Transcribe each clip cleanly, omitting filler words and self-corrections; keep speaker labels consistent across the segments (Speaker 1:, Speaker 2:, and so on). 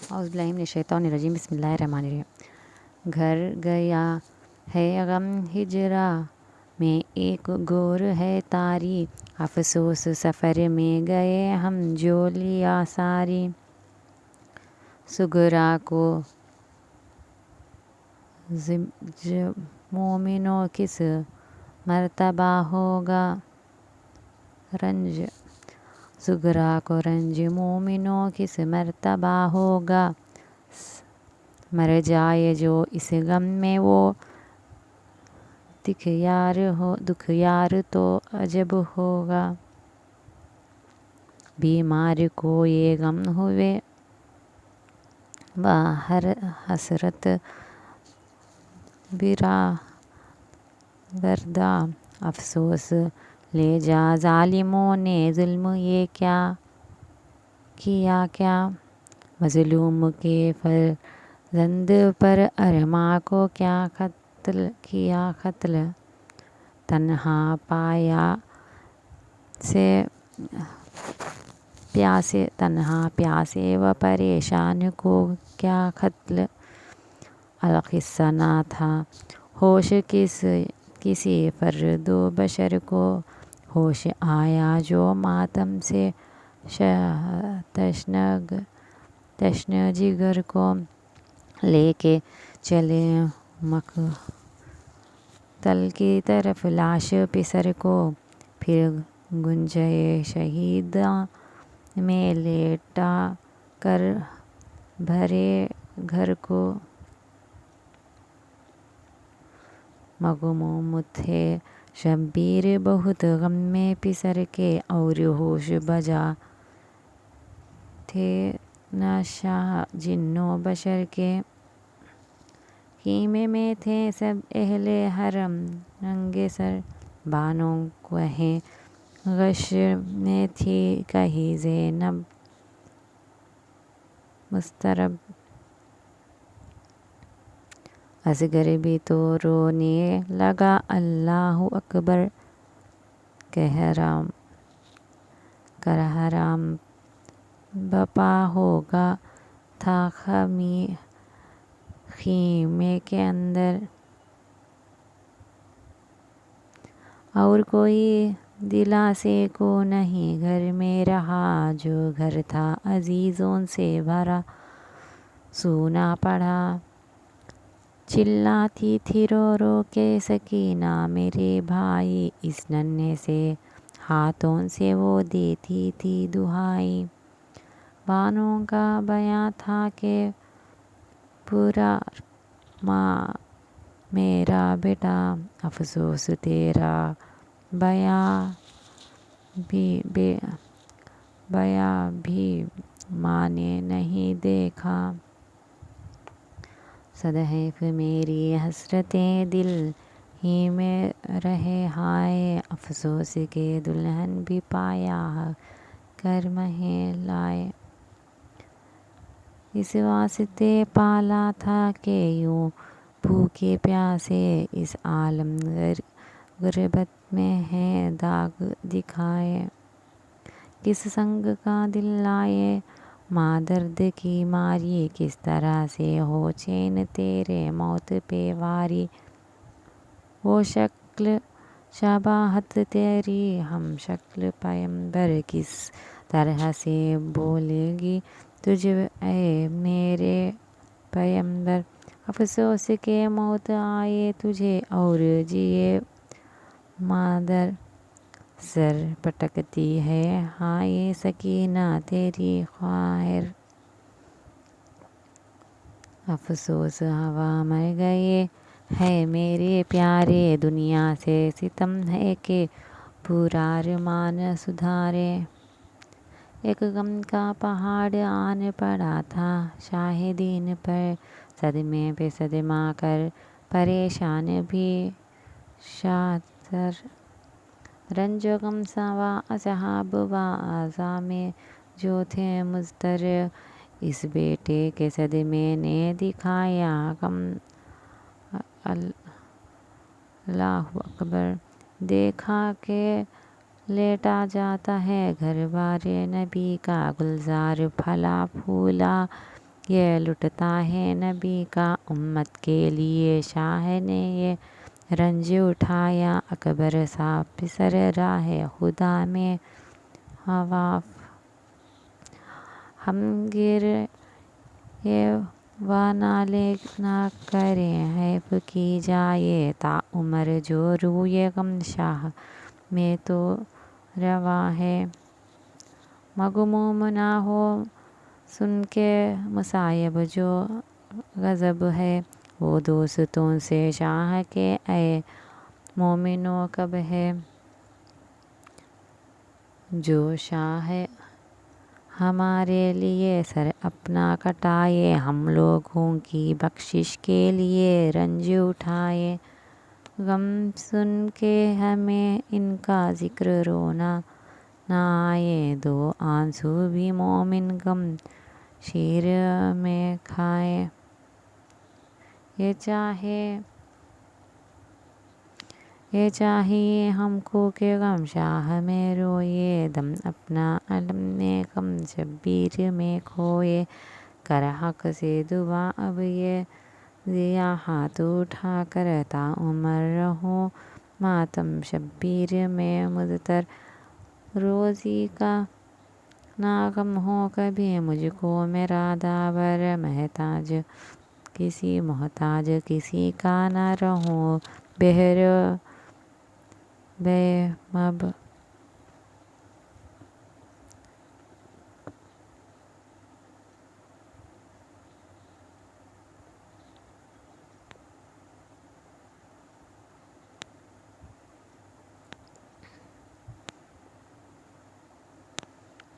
Speaker 1: औज़ुबिल्लाहिमिनश्शैतानिर्रजीम बिस्मिल्लाहिर्रहमानिर्रहीम। घर गया है गम हिजरा में एक गोर है तारी, अफसोस सफ़र में गए हम जो लिया सारी। सुगरा को मोमिनो किस मर्तबा होगा रंज। सुगरा को रंज मोमिनो किस मर्तबा होगा, मर जाए जो इस गम में वो दुख यार तो अजब होगा। बीमार को ये गम हुए बाहर हसरत बिरा दर्दा, अफसोस ले जा जालिमों ने जुल्म ये क्या किया क्या। मजलूम के फर्जंद पर अरमा को क्या कत्ल किया कत्ल, तन्हा पाया से प्यासे व परेशान को क्या कत्ल। अलकिस्सा ना था होश किसी फर्दो बशर को, होश आया जो मातम से तश्न जिगर को। लेके चले मकतल की तरफ लाश पिसर को, फिर गुंजए शहीदा में लेटा कर भरे घर को। मगमूम थे शब्बीर बहुत गम में पिसर के, और होश बजा थे न शाह जिन्नो बशर के। कीमे में थे सब अहले हरम नंगे सर, बानों कहें गश में थी कहीं ज़ैनब मुस्तरब। असगर भी तो रोने लगा अल्लाहु अकबर, कर हराम बपा होगा था खीमे के अंदर। और कोई दिलासे को नहीं घर में रहा, जो घर था अजीज़ों से भरा सूना पड़ा। चिल्लाती थी रो रो के सकीना मेरे भाई, इस नन्हे से हाथों से वो देती थी दुहाई। बानों का बयां था कि पूरा माँ मेरा बेटा, अफसोस तेरा बयां भी माँ ने नहीं देखा। सदैफ मेरी हसरतें दिल ही में रहे हाय, अफसोस के दुल्हन भी पाया कर महे लाए। इस वास्ते पाला था कि यूं भूखे प्यासे इस आलम गुर्बत में है दाग दिखाए। किस संग का दिल लाए माँ दर्द की मारी, किस तरह से हो चैन तेरे मौत पे वारी। वो शक्ल शबाहत तेरी हम शक्ल पैगंबर, किस तरह से बोलेगी तुझ ऐ मेरे पैगंबर। अफसोस के मौत आए तुझे और जिए मादर, सर पटकती है हाय सकीना तेरी ख्वाहिर। अफसोस हवा मर गए है मेरे प्यारे, दुनिया से सितम है कि पूरा अरमान सुधारे। एक गम का पहाड़ आन पड़ा था शाहिदीन पर, सदमे पे सदमा कर परेशान भी शातर। रंजो गम सवा असहाब व आज़ा में जो थे मुज़तर, इस बेटे के सदमे ने दिखाया गम अल्लाहु अकबर। देखा के लेटा जाता है घर बारे नबी का, गुलजार फला फूला ये लुटता है नबी का उम्मत के लिए। शाह ने ये रंज उठाया अकबर सा पिसर राह खुदा में हवा। हम गिर ये वानाले ना करें हैफ की जाए ता उमर जो रूए गम शाह में तो रवा है। मगमूम ना हो सुन के मुसायब जो गज़ब है। वो दोस्तों से शाह के ए मोमिनो कब है। जो शाह हमारे लिए सर अपना कटाए। हम लोगों की बख्शिश के लिए रंज उठाए। गम सुन के हमें इनका ज़िक्र रोना ना आए। दो आंसू भी मोमिन गम शीर में खाए। ये चाहिए हमको के गम शाह में रोए। दम अपना अलम में गम शब्बीर में खोए। कर हक से दुआ अब ये दिया हाथ उठा कर ता उमर रहो मातम शब्बीर में मुदतर। रोज़ी का नागम हो कभी मुझको मेरा दावर। मोहताज किसी का ना रहूं बेहर बेमब।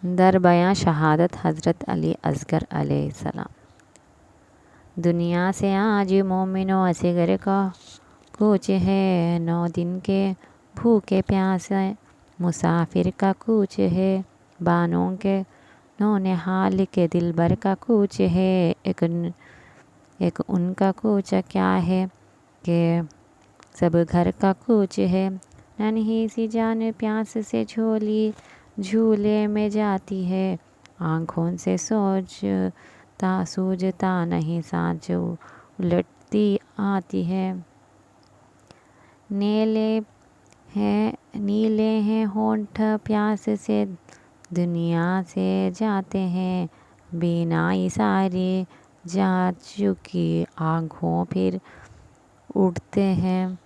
Speaker 1: दर बयां शहादत हज़रत अली असगर अलैहिस्सलाम। दुनिया से आज मोमिनो असगर का कूच है। 9 दिन के भूखे प्यासे मुसाफिर का कूच है। बानों के नौनिहाल के दिलबर का कूच है। एक उनका कूच क्या है कि सब घर का कूच है। नन्ही सी जान प्यास से झूले में जाती है। आँखों से सूझता नहीं सांच उलटती आती है। नीले हैं होंठ प्यास से दुनिया से जाते हैं। बीनाई सारी जा चुकी आँखों फिर उठते हैं।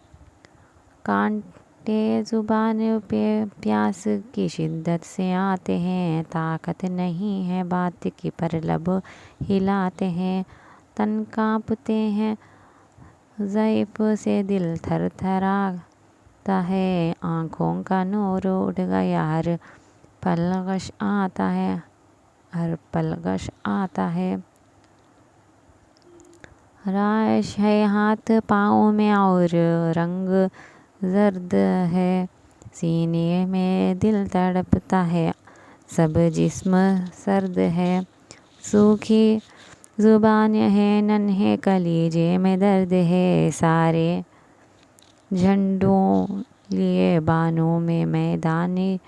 Speaker 1: कांटे जुबान पे प्यास की शिद्दत से आते हैं। ताकत नहीं है बात की पर लब हिलाते हैं। तन कांपते हैं ज़ैफ़ से दिल थर थराता है। आँखों का नूर उड़ गया हर पलगश आता है। राश है हाथ पाँव में और रंग जर्द है। सीने में दिल तड़पता है सब जिस्म सर्द है। सूखी जुबान है नन्हे कलीजे में दर्द है। सारे झंडों लिए बानों में मैदान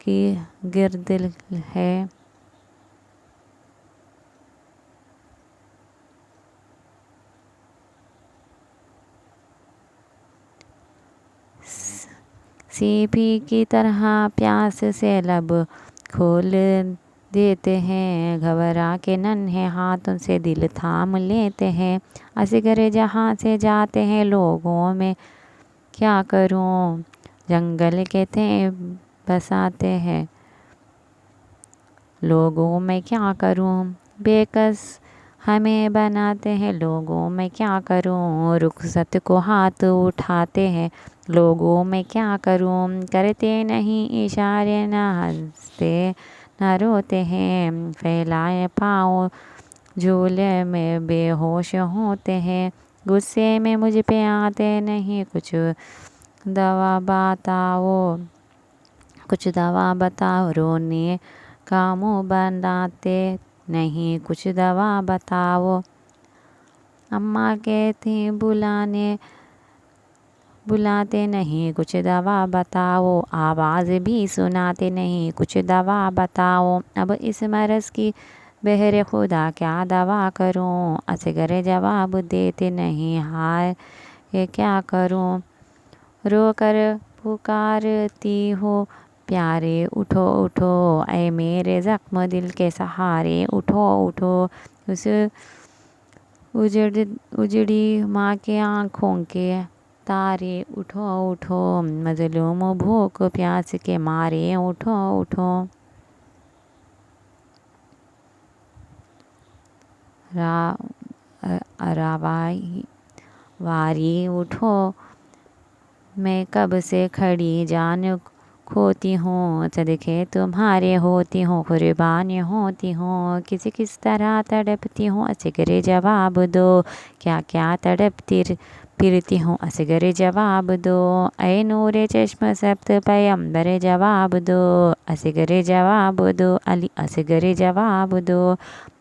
Speaker 1: की गिर्द है। सीपी की तरह प्यास से लब खोल देते हैं। घबरा के नन्हे हाथों से दिल थाम लेते हैं। असगर जहाँ से जाते हैं लोगों में क्या करूं। जंगल के थे बसाते हैं लोगों में क्या करूं। बेकस हमें बनाते हैं लोगों में क्या करूं। रुखसत को हाथ उठाते हैं लोगों में क्या करूं। करते नहीं इशारे न हंसते न रोते हैं। फैलाए पाँव झूले में बेहोश होते हैं। गुस्से में मुझ पे आते नहीं कुछ दवा बताओ। रोने का मुँह बनाते नहीं कुछ दवा बताओ। अम्मा कहती बुलाते नहीं कुछ दवा बताओ। आवाज़ भी सुनाते नहीं कुछ दवा बताओ। अब इस मरज़ की बहरे खुदा क्या दवा करूं, असगर जवाब देते नहीं, हाय ये क्या करूं। रो कर पुकारती हो प्यारे उठो उठो, ऐ मेरे जख्म दिल के सहारे उठो उठो। उस उजड़ी माँ के आँखों के तारे उठो उठो, मजलूम भूख प्यास के मारे उठो उठो। रावाई वारी उठो, मैं कब से खड़ी जान खोती हूँ, सदके तुम्हारे होती हूँ, कुर्बान होती हूँ। किस तरह तड़पती हूँ, असगर जवाब दो, क्या क्या तड़पती फिरती हूँ, असगर जवाब दो। ऐ नूरे चश्म सब्त पैगंबर जवाब दो, असगर जवाब दो, अली असगर जवाब दो।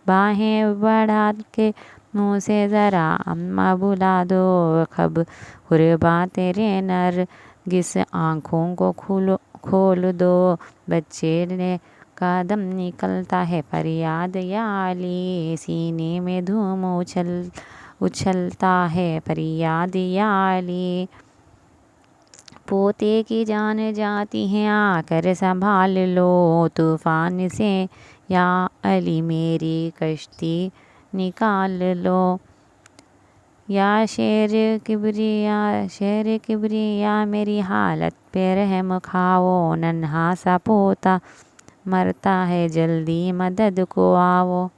Speaker 1: बाहें बढ़ा के मुँह से ज़रा अम्मा बुला दो, खब कुर्बां तेरे नरगिस आँखों को खोल दो। बच्चे ने का दम निकलता है फरियाद या अली, सीने में धूम उछलता है फरियाद या अली। पोते की जान जाती है आकर संभाल लो, तूफान से या अली मेरी कश्ती निकाल लो। या शेर किबरिया मेरी हालत पे रहम खाओ, नन्हा सा पोता मरता है जल्दी मदद को आओ।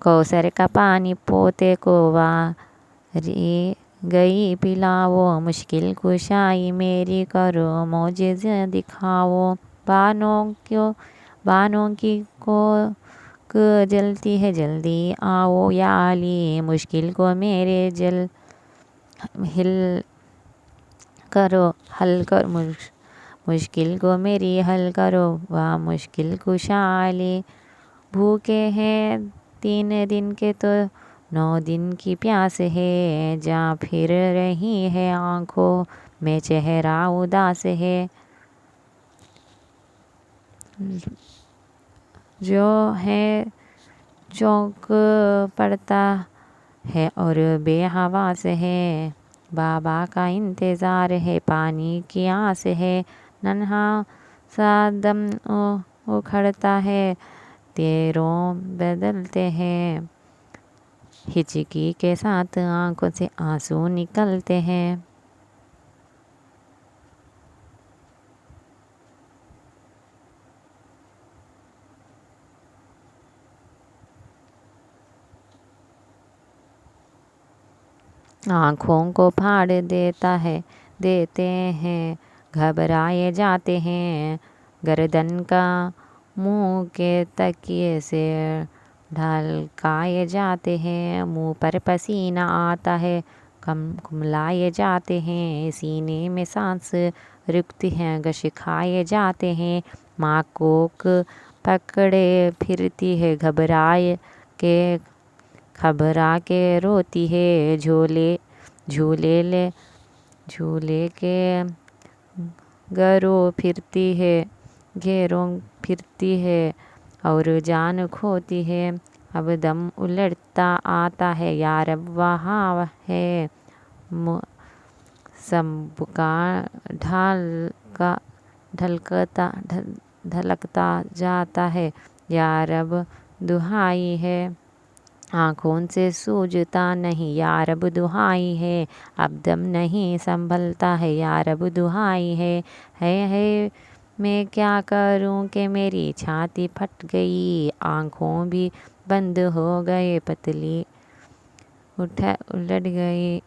Speaker 1: कौसर का पानी पोते को वारी गई पिलाओ, मुश्किल कुशाई मेरी करो मोजिज़ दिखाओ। बानों की कोक जलती है जल्दी आओ या अली, मुश्किल को मेरे हल कर मुश्किल को मेरी हल करो, वाह मुश्किल कुशा अली। भूखे हैं 3 दिन के तो 9 दिन की प्यास है, जा फिर रही है आँखों में चेहरा उदास है। जो है चौंक पड़ता है और बेहवास है, बाबा का इंतज़ार है पानी की आस है। नन्हा सा दम उखड़ता है, तेरों बदलते हैं, हिचकी के साथ आंखों से आंसू निकलते हैं। आँखों को फाड़ देते हैं, घबराए जाते हैं, गर्दन का मुंह के तकिए से ढलकाए जाते हैं, मुंह पर पसीना आता है, कुमलाए जाते हैं, सीने में सांस रुकती हैं, गश खाए जाते हैं। माँ कोक पकड़े फिरती है, घबरा के रोती है, झूले के घेरों फिरती है और जान खोती है। अब दम उलटता आता है, यार अब वहाँ है, सबका ढलकता जाता है, यार अब दुहाई है। आँखों से सूझता नहीं, यार अब दुहाई है, अब दम नहीं संभलता है, यार अब दुहाई है। मैं क्या करूं कि मेरी छाती फट गई, आँखों भी बंद हो गए, पतली उलट गई।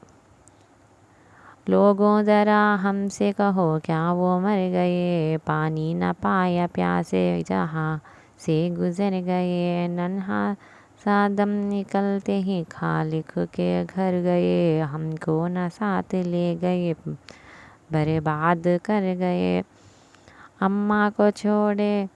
Speaker 1: लोगों ज़रा हमसे कहो क्या वो मर गए, पानी न पाया प्यासे जहाँ से गुजर गए। नन्हा सा दम निकलते ही खालिक के घर गए, हमको न साथ ले गए, बर्बाद कर गए। अम्मा को छोड़े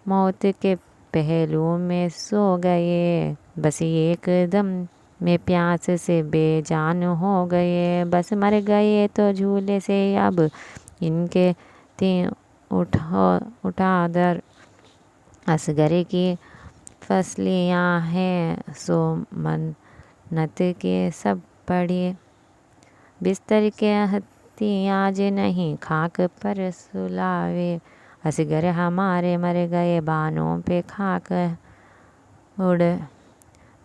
Speaker 1: मौत के पहलू में सो गए, बस एकदम मैं प्यास से बेजान हो गए, बस मर गए तो झूले से अब इनके तीन उठा दर। असगर की फसलियाँ हैं सो मन्नत के सब पढ़े, बिस्तर के हत्ती आज नहीं खाक पर सुलावे। असगर हमारे मर गए बानों पे खाक उड़,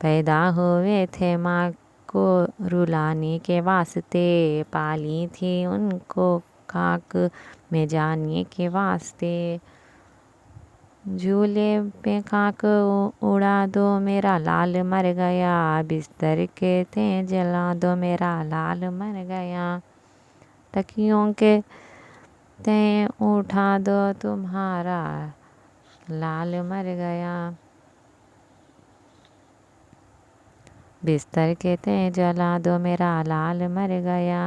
Speaker 1: पैदा हुए थे माँ को रुलाने के वास्ते, पाली थी उनको खाक में जाने के वास्ते। झूले पे खाक उड़ा दो मेरा लाल मर गया, बिस्तर के थे जला दो मेरा लाल मर गया। तकियों के ते उठा दो तुम्हारा लाल मर गया, बिस्तर के ते जला दो मेरा लाल मर गया।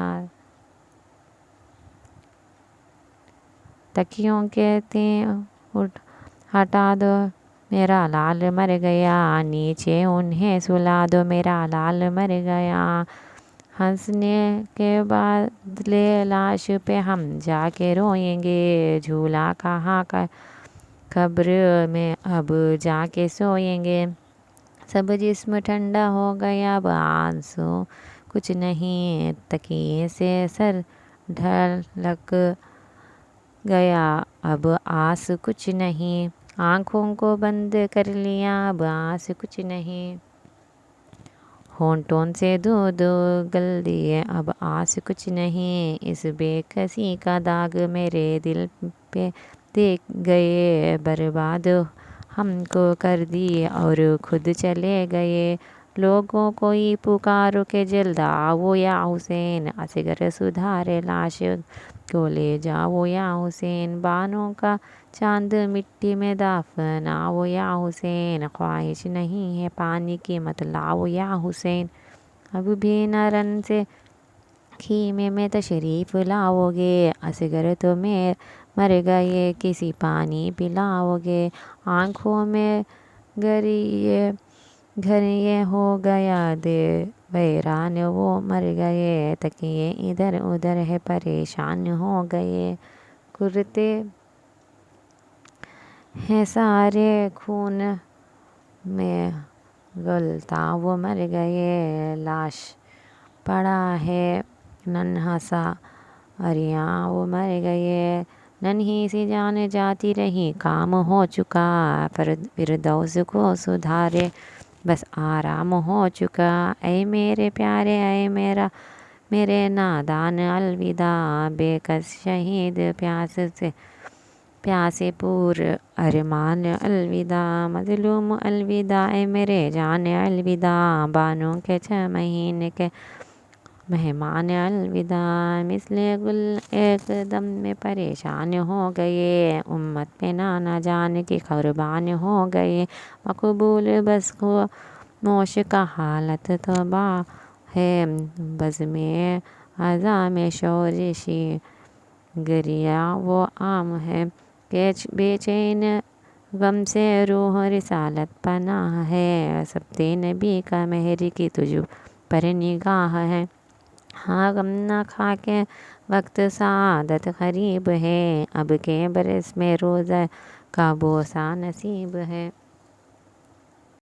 Speaker 1: तकियों के ते हटा दो मेरा लाल मर गया, नीचे उन्हें सुला दो मेरा लाल मर गया। हंसने के बदले लाश पे हम जाके रोएंगे, झूला कहाँ का कब्र में अब जाके सोएंगे। सब जिस्म ठंडा हो गया अब आंसू कुछ नहीं, तकिए से सर ढलक गया अब आस कुछ नहीं। आँखों को बंद कर लिया अब आस कुछ नहीं, होंठों से दूध गल दिए अब आस कुछ नहीं। इस बेकसी का दाग मेरे दिल पे देख गए, बर्बाद हमको कर दिए और खुद चले गए। लोगों कोई पुकारो के जल्द आओ या हुसैन, असगर सुधारे लाश को ले जाओ या हुसैन। बानों का चांद मिट्टी में दफनाओ या हुसैन, ख्वाहिश नहीं है पानी की मत लाओ या हुसैन। अब भी न रन से खीमे में तशरीफ़ लाओगे, असगर तो मैं मर गए किसी पानी पिलाओगे। आँखों में घर ये हो गया दे वैरान वो मर गए, तकिए इधर उधर है परेशान हो गए। कुर्ते हैं सारे खून में गलता वो मर गए, लाश पड़ा है नन्हा सा अरिया वो मर गए। नन्ही सी जान जाती रही काम हो चुका, पर फिरदौस को सुधारे बस आराम हो चुका। ऐ मेरे प्यारे ऐ मेरे नादान अलविदा, बेकस शहीद प्यासे पूर अरमान अलविदा। मजलूम अलविदा ऐ मेरे जान अलविदा, बानों के 6 महीने के मेहमान अलविदा। मिसले गुल एकदम में परेशान हो गए, उम्मत पे नाना जान के कुर्बान हो गए। मकबूल बस को मोश का हालत तबाह है, बज़ में अज़ा में शोरिशी गरिया वो आम है। के बेचैन गम से रूह रिसालत पनाह है, सबते नबी का मेहर की तुझ पर निगाह है। हाँ गम न खा के वक्त सादत करीब है, अब के बरस में रोज़ा का बोसा नसीब है।